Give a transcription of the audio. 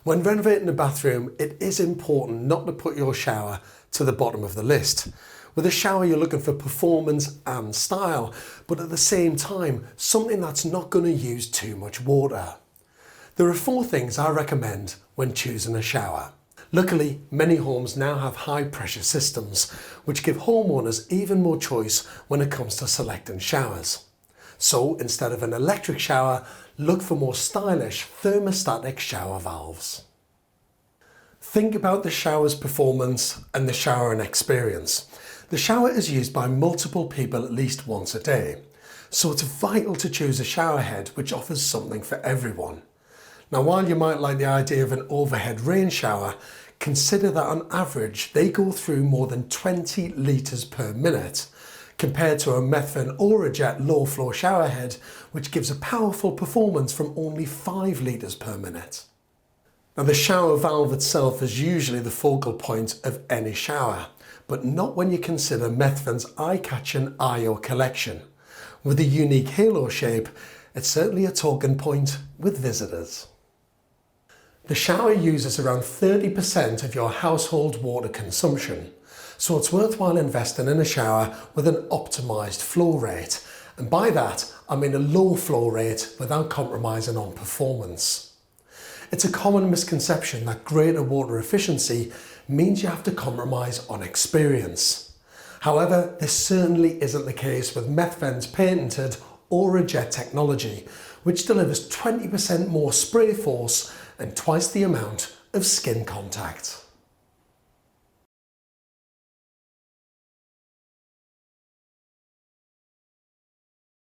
When renovating a bathroom, it is important not to put your shower to the bottom of the list. With a shower, you're looking for performance and style, but at the same time, something that's not going to use too much water. There are 4 things I recommend when choosing a shower. Luckily, many homes now have high pressure systems, which give homeowners even more choice when it comes to selecting showers. So instead of an electric shower, look for more stylish thermostatic shower valves. Think about the shower's performance and the showering experience. The shower is used by multiple people at least once a day, so it's vital to choose a shower head which offers something for everyone. Now, while you might like the idea of an overhead rain shower, consider that on average they go through more than 20 litres per minute, compared to a Methven Orojet low flow shower head, which gives a powerful performance from only 5 litres per minute. Now, the shower valve itself is usually the focal point of any shower, but not when you consider Methven's eye-catching IO collection. With a unique halo shape, it's certainly a talking point with visitors. The shower uses around 30% of your household water consumption, so it's worthwhile investing in a shower with an optimised flow rate, and by that I mean a low flow rate without compromising on performance. It's a common misconception that greater water efficiency means you have to compromise on experience. However, this certainly isn't the case with Methven's patented Orojet technology, which delivers 20% more spray force and twice the amount of skin contact.